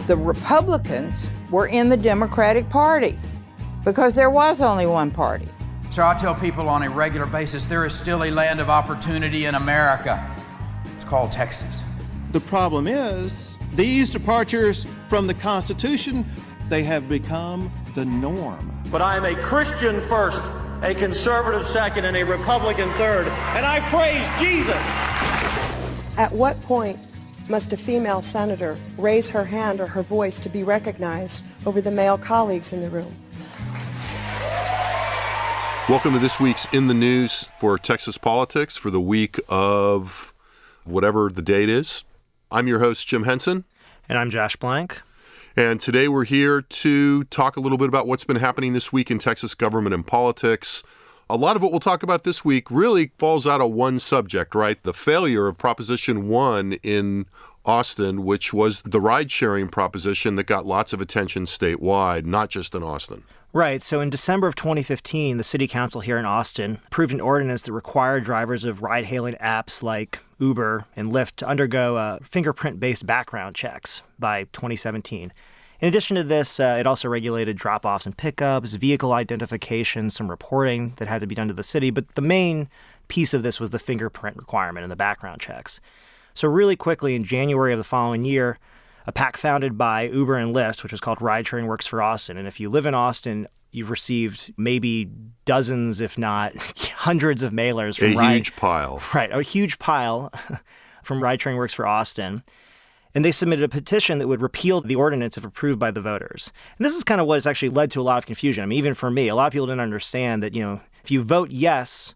the Republicans were in the Democratic Party because there was only one party. So I tell people on a regular basis, there is still a land of opportunity in America. It's called Texas. The problem is, these departures from the Constitution, they have become the norm. But I am a Christian first, a conservative second, and a Republican third, and I praise Jesus. At what point must a female senator raise her hand or her voice to be recognized over the male colleagues in the room? Welcome to this week's In the News for Texas Politics for the week of whatever the date is. I'm your host, Jim Henson. And I'm Josh Blank. And today we're here to talk a little bit about what's been happening this week in Texas government and politics. A lot of what we'll talk about this week really falls out of one subject, right? The failure of Proposition 1 in Austin, which was the ride-sharing proposition that got lots of attention statewide, not just in Austin. Right. So in December of 2015, the city council here in Austin approved an ordinance that required drivers of ride-hailing apps like Uber and Lyft to undergo fingerprint-based background checks by 2017. In addition to this, it also regulated drop-offs and pickups, vehicle identification, some reporting that had to be done to the city. But the main piece of this was the fingerprint requirement and the background checks. So really quickly, in January of the following year, a PAC founded by Uber and Lyft, which was called Ridesharing Works for Austin. And if you live in Austin, you've received maybe dozens, if not hundreds of mailers from huge pile. Right, a huge pile from Ridesharing Works for Austin. And they submitted a petition that would repeal the ordinance if approved by the voters. And this is kind of what has actually led to a lot of confusion. I mean, even for me, a lot of people didn't understand that, if you vote yes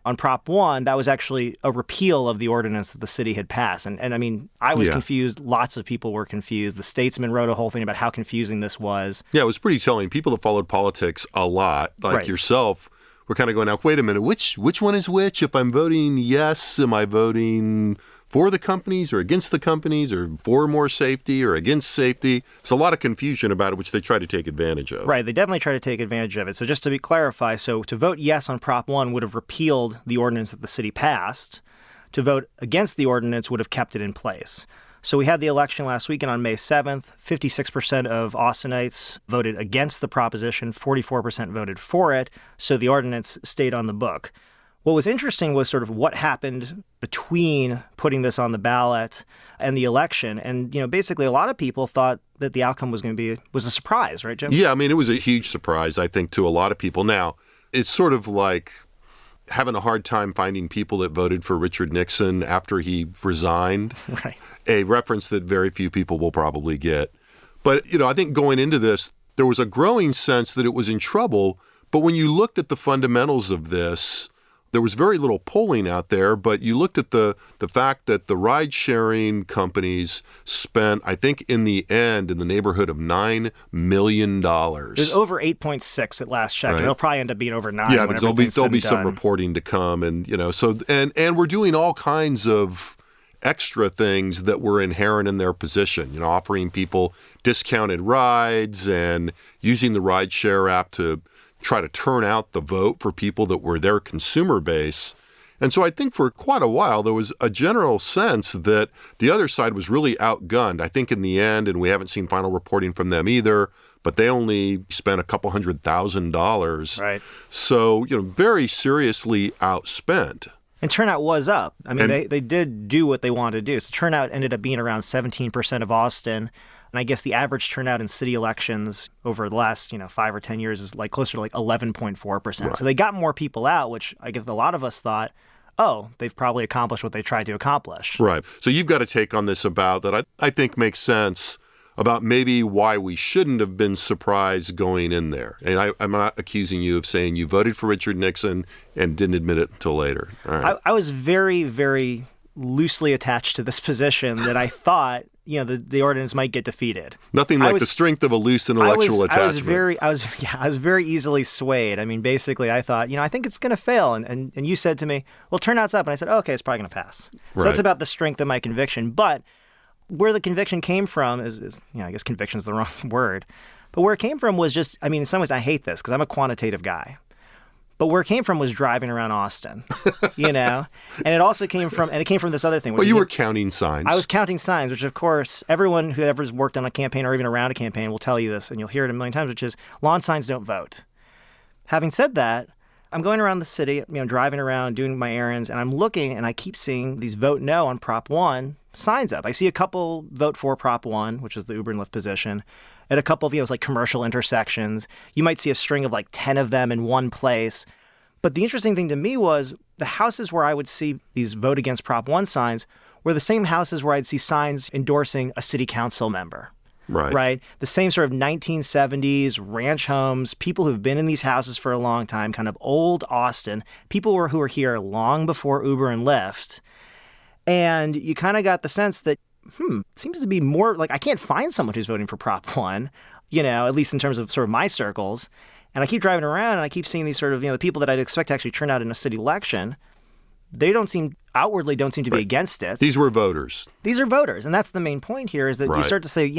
on Prop 1, that was actually a repeal of the ordinance that the city had passed. And I mean, I was confused. Lots of people were confused. The Statesman wrote a whole thing about how confusing this was. Yeah, it was pretty telling. People that followed politics a lot, like yourself, were kind of going, now, wait a minute, which one is which? If I'm voting yes, am I voting for the companies or against the companies or for more safety or against safety? There's a lot of confusion about it, which they try to take advantage of. Right. They definitely try to take advantage of it. So just to clarify, so to vote yes on Prop 1 would have repealed the ordinance that the city passed. To vote against the ordinance would have kept it in place. So we had the election last weekend on May 7th. 56% of Austinites voted against the proposition. 44% voted for it. So the ordinance stayed on the book. What was interesting was sort of what happened between putting this on the ballot and the election. And, basically a lot of people thought that the outcome was a surprise, right, Jim? Yeah, I mean, it was a huge surprise, I think, to a lot of people. Now, it's sort of like having a hard time finding people that voted for Richard Nixon after he resigned. Right. A reference that very few people will probably get. But, I think going into this, there was a growing sense that it was in trouble. But when you looked at the fundamentals of this, there was very little polling out there, but you looked at the fact that the ride-sharing companies spent, I think in the end, in the neighborhood of $9 million. It was over 8.6 at last check. Right. It'll probably end up being over 9. Yeah, but there'll be some reporting to come, and and we're doing all kinds of extra things that were inherent in their position. Offering people discounted rides and using the rideshare app to try to turn out the vote for people that were their consumer base. And so I think for quite a while, there was a general sense that the other side was really outgunned. I think in the end, and we haven't seen final reporting from them either, but they only spent a couple $100,000. Right. So, very seriously outspent. And turnout was up. I mean, they did do what they wanted to do. So turnout ended up being around 17% of Austin. And I guess the average turnout in city elections over the last, 5 or 10 years is closer to 11.4%. Right. So they got more people out, which I guess a lot of us thought, they've probably accomplished what they tried to accomplish. Right. So you've got a take on this about that I think makes sense about maybe why we shouldn't have been surprised going in there. And I'm not accusing you of saying you voted for Richard Nixon and didn't admit it until later. All right. I was very, very loosely attached to this position that I thought the ordinance might get defeated. Nothing like the strength of a loose intellectual attachment. I was very easily swayed. I mean, basically, I thought, I think it's going to fail. And you said to me, well, turnout's up. And I said, okay, it's probably going to pass. So that's about the strength of my conviction. But where the conviction came from is I guess conviction is the wrong word. But where it came from was just, in some ways I hate this because I'm a quantitative guy. But where it came from was driving around Austin, you know? And it also came from this other thing. Well, you were counting signs. I was counting signs, which of course, everyone who ever's worked on a campaign or even around a campaign will tell you this, and you'll hear it a million times, which is lawn signs don't vote. Having said that, I'm going around the city, driving around, doing my errands, and I'm looking, and I keep seeing these vote no on Prop 1 signs up. I see a couple vote for Prop 1, which is the Uber and Lyft position, at a couple of, it's like commercial intersections. You might see a string of like 10 of them in one place. But the interesting thing to me was the houses where I would see these vote against Prop 1 signs were the same houses where I'd see signs endorsing a city council member. Right. The same sort of 1970s ranch homes, people who've been in these houses for a long time, kind of old Austin, people who were here long before Uber and Lyft. And you kind of got the sense that, it seems to be more like I can't find someone who's voting for Prop 1, at least in terms of sort of my circles. And I keep driving around and I keep seeing these sort of, the people that I'd expect to actually turn out in a city election. They outwardly don't seem to be against it. These were voters. These are voters. And that's the main point here is that you start to say,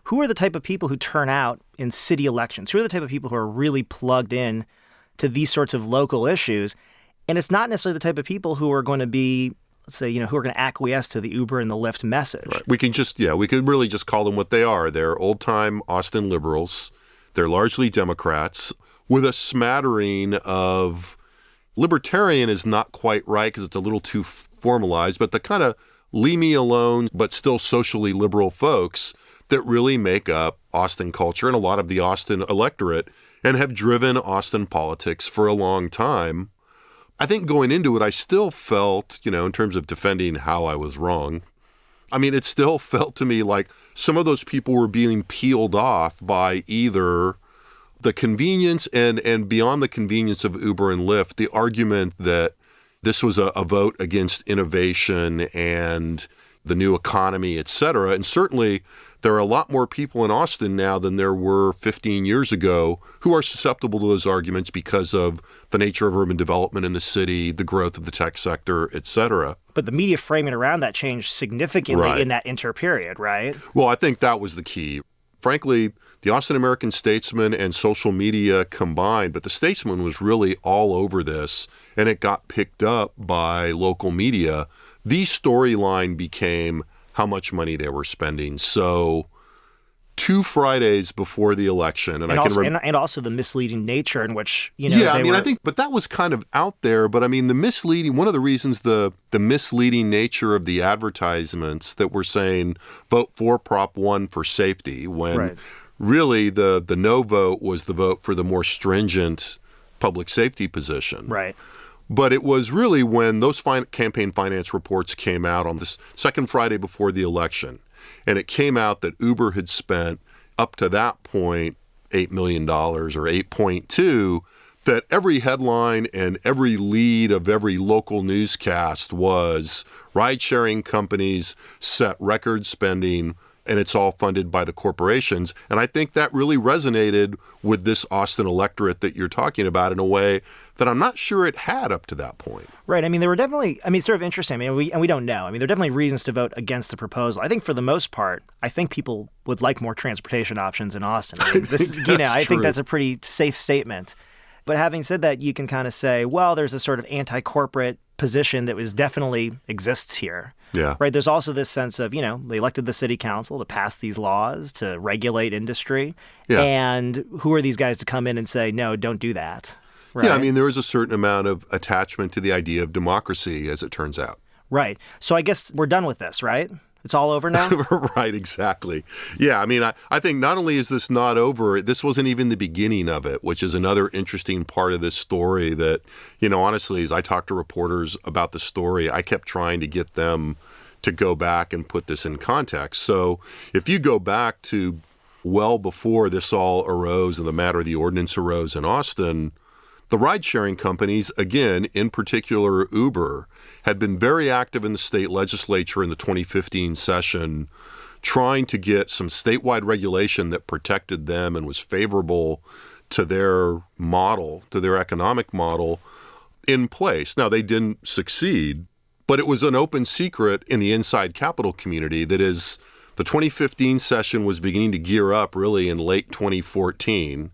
who are the type of people who turn out in city elections? Who are the type of people who are really plugged in to these sorts of local issues? And it's not necessarily the type of people who are going to be, let's say, who are going to acquiesce to the Uber and the Lyft message. Right. We could really just call them what they are. They're old-time Austin liberals. They're largely Democrats with a smattering of libertarian is not quite right because it's a little too formalized, but the kind of leave me alone but still socially liberal folks that really make up Austin culture and a lot of the Austin electorate and have driven Austin politics for a long time. I think going into it, I still felt, in terms of defending how I was wrong, it still felt to me like some of those people were being peeled off by either the convenience and beyond the convenience of Uber and Lyft, the argument that this was a vote against innovation and the new economy, et cetera. And certainly there are a lot more people in Austin now than there were 15 years ago who are susceptible to those arguments because of the nature of urban development in the city, the growth of the tech sector, et cetera. But the media framing around that changed significantly in that interperiod, right? Well, I think that was the key. Frankly, the Austin American-Statesman and social media combined, but the Statesman was really all over this, and it got picked up by local media. The storyline became how much money they were spending. So 2 Fridays before the election, and also the misleading nature in which, I think, but that was kind of out there. But the misleading, one of the reasons the misleading nature of the advertisements that were saying vote for Prop 1 for safety, when really the no vote was the vote for the more stringent public safety position. Right. But it was really when those campaign finance reports came out on this second Friday before the election, and it came out that Uber had spent up to that point $8 million or 8.2, that every headline and every lead of every local newscast was ride-sharing companies set record spending, and it's all funded by the corporations. And I think that really resonated with this Austin electorate that you're talking about in a way that I'm not sure it had up to that point. Right. There were definitely, sort of interesting. We don't know. There are definitely reasons to vote against the proposal. I think for the most part, I think people would like more transportation options in Austin. I think that's a pretty safe statement. But having said that, you can kind of say, well, there's a sort of anti-corporate position that definitely exists here. Yeah. Right. There's also this sense of, they elected the city council to pass these laws to regulate industry. Yeah. And who are these guys to come in and say, no, don't do that? Right? Yeah, there is a certain amount of attachment to the idea of democracy, as it turns out. Right. So I guess we're done with this, right? It's all over now? Right, exactly. Yeah, I think not only is this not over, this wasn't even the beginning of it, which is another interesting part of this story that, honestly, as I talked to reporters about the story, I kept trying to get them to go back and put this in context. So if you go back to well before this all arose and the matter of the ordinance arose in Austin, the ride-sharing companies, again, in particular Uber, had been very active in the state legislature in the 2015 session, trying to get some statewide regulation that protected them and was favorable to their model, to their economic model, in place. Now, they didn't succeed, but it was an open secret in the inside capital community that is, the 2015 session was beginning to gear up really in late 2014.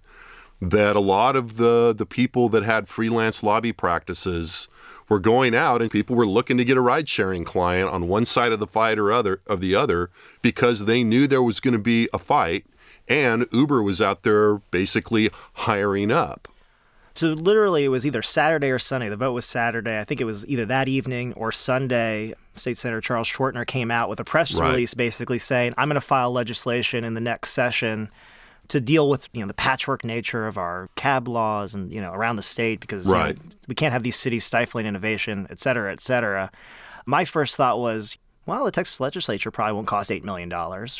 that a lot of the people that had freelance lobby practices were going out and people were looking to get a ride-sharing client on one side of the fight or the other because they knew there was going to be a fight, and Uber was out there basically hiring up. So literally it was either Saturday or Sunday. The vote was Saturday. I think it was either that evening or Sunday. State Senator Charles Schwartner came out with a press release basically saying, I'm going to file legislation in the next session to deal with, the patchwork nature of our cab laws and, around the state because we can't have these cities stifling innovation, et cetera, et cetera. My first thought was, well, the Texas legislature probably won't cost $8 million,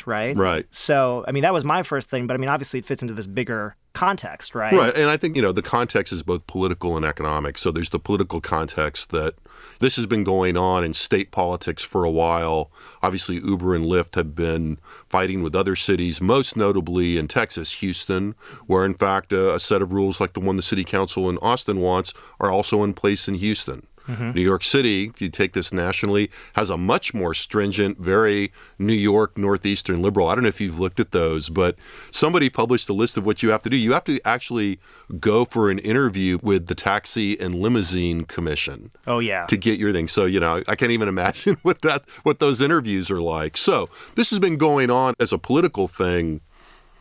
right? Right. So, that was my first thing. But, obviously it fits into this bigger context, right? Right. And I think, the context is both political and economic. So there's the political context that this has been going on in state politics for a while. Obviously, Uber and Lyft have been fighting with other cities, most notably in Texas, Houston, where, in fact, a set of rules like the one the city council in Austin wants are also in place in Houston. Mm-hmm. New York City, if you take this nationally, has a much more stringent, very New York, Northeastern liberal. I don't know if you've looked at those, but somebody published a list of what you have to do. You have to actually go for an interview with the Taxi and Limousine Commission. Oh, yeah. To get your thing. So, I can't even imagine what those interviews are like. So this has been going on as a political thing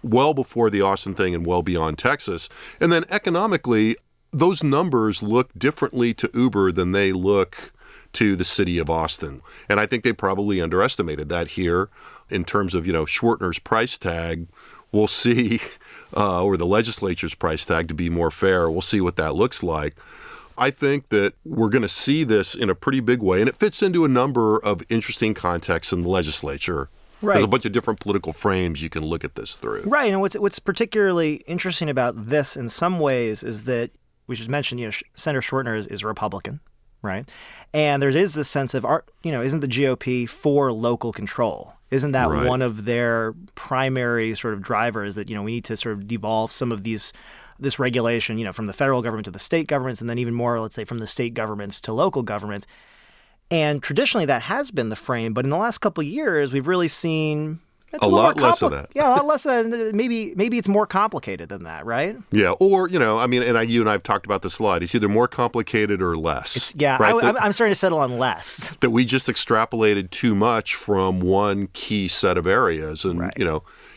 well before the Austin thing and well beyond Texas. And then economically, those numbers look differently to Uber than they look to the city of Austin. And I think they probably underestimated that here in terms of, Schwartner's price tag. We'll see, or the legislature's price tag to be more fair. We'll see what that looks like. I think that we're going to see this in a pretty big way, and it fits into a number of interesting contexts in the legislature. Right. There's a bunch of different political frames you can look at this through. Right. And what's particularly interesting about this in some ways is that we should mention, Senator Schwartner is a Republican, right? And there is this sense of, isn't the GOP for local control? Isn't that one of their primary sort of drivers that, we need to sort of devolve some of this regulation, from the federal government to the state governments, and then even more, let's say, from the state governments to local governments. And traditionally that has been the frame, but in the last couple of years, we've really seen a lot less of that. Yeah, a lot less of that. Maybe it's more complicated than that, right? Yeah, or, you and I have talked about this a lot. It's either more complicated or less. Right? I'm starting to settle on less. That we just extrapolated too much from one key set of areas. And,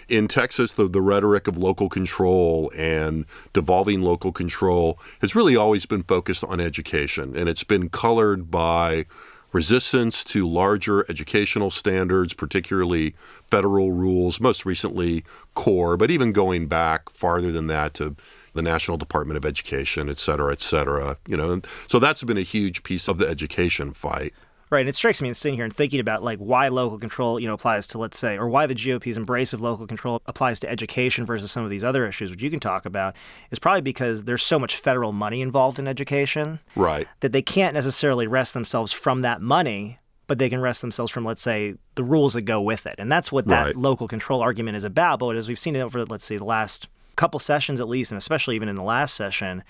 in Texas, the rhetoric of local control and devolving local control has really always been focused on education. And it's been colored by resistance to larger educational standards, particularly federal rules, most recently core, but even going back farther than that to the National Department of Education, et cetera, et cetera. And so that's been a huge piece of the education fight. Right. And it strikes me in sitting here and thinking about why local control, applies to, let's say, or why the GOP's embrace of local control applies to education versus some of these other issues, which you can talk about, is probably because there's so much federal money involved in education. Right. That they can't necessarily wrest themselves from that money, but they can wrest themselves from, let's say, the rules that go with it. And that's what that local control argument is about. But as we've seen it over, let's say, the last couple sessions at least, and especially even in the last session,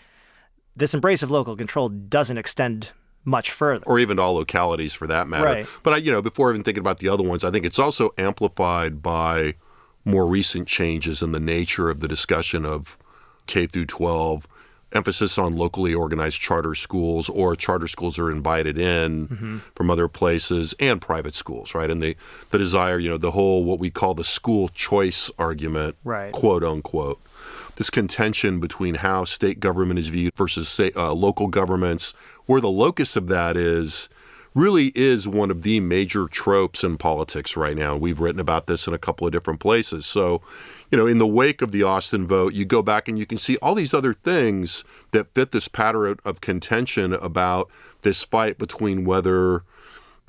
this embrace of local control doesn't extend much further. Or even to all localities for that matter. Right. But, before even thinking about the other ones, I think it's also amplified by more recent changes in the nature of the discussion of K through 12, emphasis on locally organized charter schools, or charter schools are invited in from other places, and private schools, right? And the desire, the whole what we call the school choice argument, quote unquote. This contention between how state government is viewed versus local governments, where the locus of that really is one of the major tropes in politics right now. We've written about this in a couple of different places. So, in the wake of the Austin vote, you go back and you can see all these other things that fit this pattern of contention about this fight between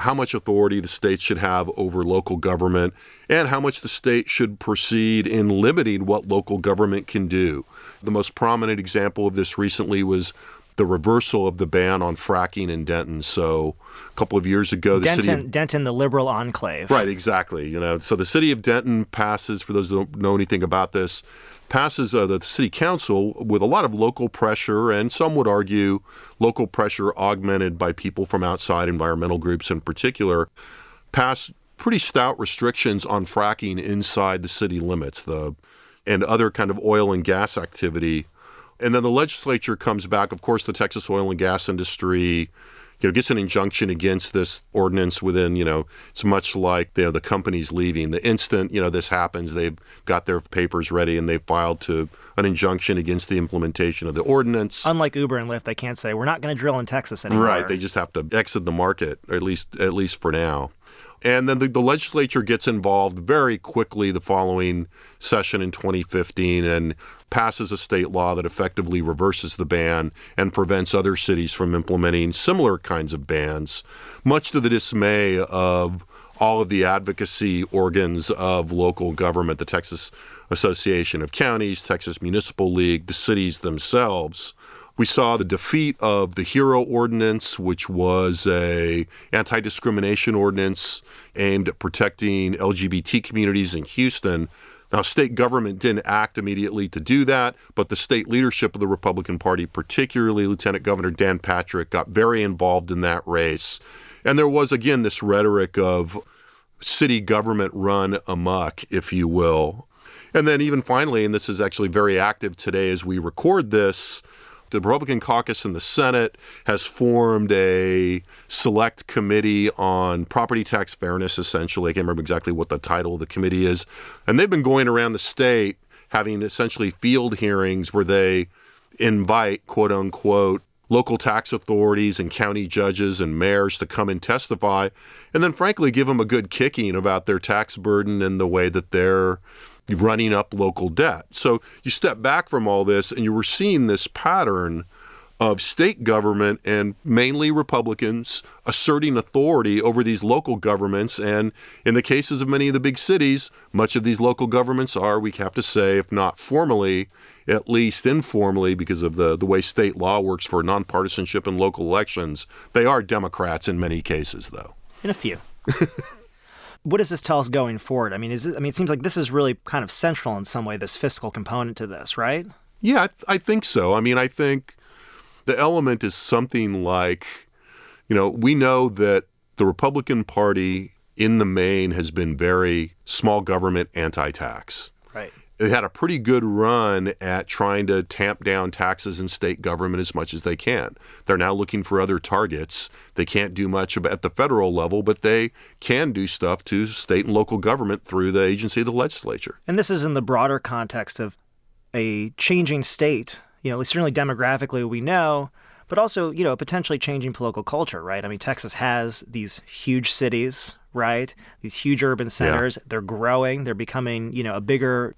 how much authority the state should have over local government and how much the state should proceed in limiting what local government can do. The most prominent example of this recently was the reversal of the ban on fracking in Denton. So a couple of years ago, Denton, the liberal enclave. Right, exactly. So the city of Denton passes, for those who don't know anything about this, passes the city council with a lot of local pressure, and some would argue local pressure augmented by people from outside, environmental groups in particular, passed pretty stout restrictions on fracking inside the city limits and other kind of oil and gas activity And then the legislature comes back. Of course, the Texas oil and gas industry, gets an injunction against this ordinance within, it's much like the company's leaving. The instant, this happens, they've got their papers ready and they filed to an injunction against the implementation of the ordinance. Unlike Uber and Lyft, they can't say, we're not going to drill in Texas anymore. Right. They just have to exit the market, or at least for now. And then the legislature gets involved very quickly the following session in 2015 and passes a state law that effectively reverses the ban and prevents other cities from implementing similar kinds of bans, much to the dismay of all of the advocacy organs of local government, the Texas Association of Counties, Texas Municipal League, the cities themselves. We saw the defeat of the HERO ordinance, which was a anti-discrimination ordinance aimed at protecting LGBT communities in Houston. Now, state government didn't act immediately to do that, but the state leadership of the Republican Party, particularly Lieutenant Governor Dan Patrick, got very involved in that race. And there was, again, this rhetoric of city government run amok, if you will. And then even finally, and this is actually very active today as we record this, the Republican caucus in the Senate has formed a select committee on property tax fairness, essentially. I can't remember exactly what the title of the committee is. And they've been going around the state having essentially field hearings where they invite, quote unquote, local tax authorities and county judges and mayors to come and testify, and then frankly give them a good kicking about their tax burden and the way that they're running up local debt. So you step back from all this and you were seeing this pattern of state government and mainly Republicans asserting authority over these local governments. And in the cases of many of the big cities, much of these local governments are, we have to say, if not formally, at least informally, because of the way state law works for nonpartisanship in local elections, they are Democrats in many cases, though. In a few. What does this tell us going forward? It seems like this is really kind of central in some way, this fiscal component to this, right? Yeah, I think so. I think the element is something like, we know that the Republican Party in the main has been very small government anti-tax. Right. They had a pretty good run at trying to tamp down taxes in state government as much as they can. They're now looking for other targets. They can't do much at the federal level, but they can do stuff to state and local government through the agency of the legislature. And this is in the broader context of a changing state, certainly demographically we know, but also, potentially changing political culture, right? Texas has these huge cities, right? These huge urban centers. Yeah. They're growing. They're becoming, a bigger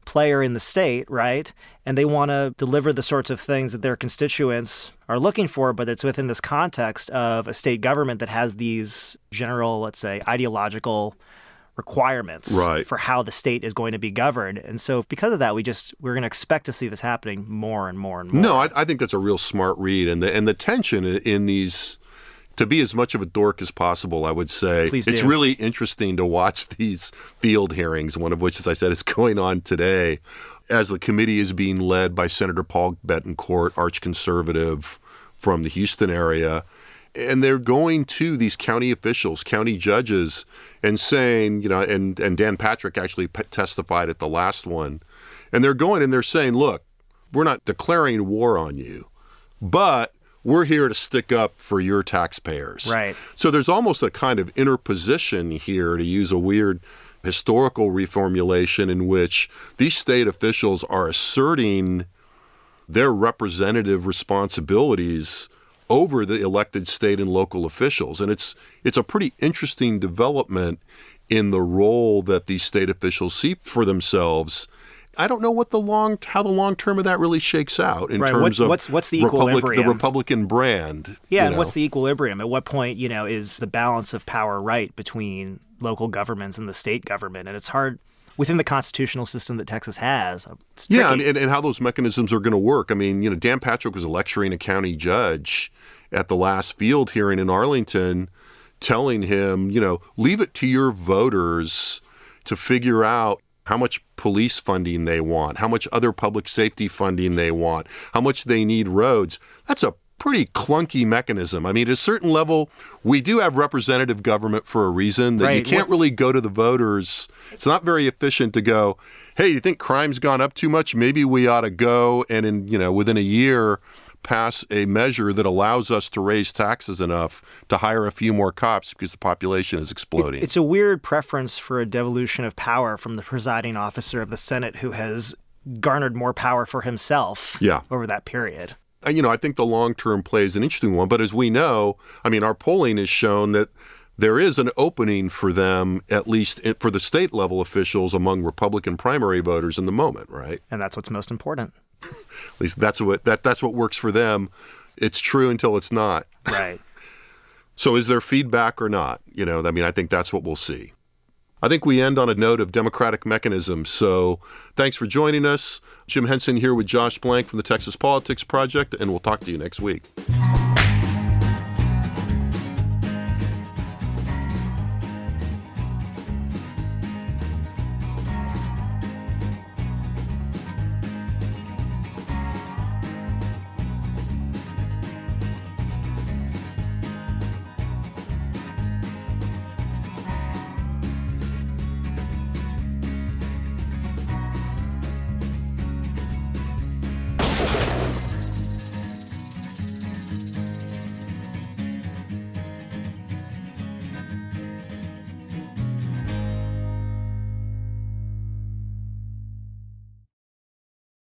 player in the state, right? And they want to deliver the sorts of things that their constituents are looking for, but it's within this context of a state government that has these general, let's say, ideological requirements for how the state is going to be governed. And so because of that, we're going to expect to see this happening more and more and more. No, I think that's a real smart read. And the tension in these, to be as much of a dork as possible, I would say, it's really interesting to watch these field hearings, one of which, as I said, is going on today, as the committee is being led by Senator Paul Bettencourt, arch-conservative from the Houston area. And they're going to these county officials, county judges, and saying, and Dan Patrick actually testified at the last one. And they're going and they're saying, look, we're not declaring war on you, but we're here to stick up for your taxpayers. Right. So there's almost a kind of interposition here, to use a weird historical reformulation, in which these state officials are asserting their representative responsibilities over the elected state and local officials. And it's a pretty interesting development in the role that these state officials see for themselves. I don't know what how the long term of that really shakes out in terms of what's the equilibrium? The Republican brand. Yeah, and what's the equilibrium? At what point, is the balance of power right between local governments and the state government? And it's hard within the constitutional system that Texas has. It's tricky. Yeah, and how those mechanisms are going to work. Dan Patrick was lecturing a county judge at the last field hearing in Arlington, telling him, leave it to your voters to figure out how much police funding they want, how much other public safety funding they want, how much they need roads. That's a pretty clunky mechanism. I mean, at a certain level, we do have representative government for a reason that you can't really go to the voters. It's not very efficient to go, hey, you think crime's gone up too much? Maybe we ought to go and within a year pass a measure that allows us to raise taxes enough to hire a few more cops because the population is exploding. It's a weird preference for a devolution of power from the presiding officer of the Senate who has garnered more power for himself over that period. I think the long-term play is an interesting one. But as we know, our polling has shown that there is an opening for them, at least for the state-level officials among Republican primary voters in the moment, right? And that's what's most important. At least that's what works for them. It's true until it's not. Right. So is there feedback or not? I think that's what we'll see. I think we end on a note of democratic mechanisms. So thanks for joining us. Jim Henson here with Josh Blank from the Texas Politics Project, and we'll talk to you next week.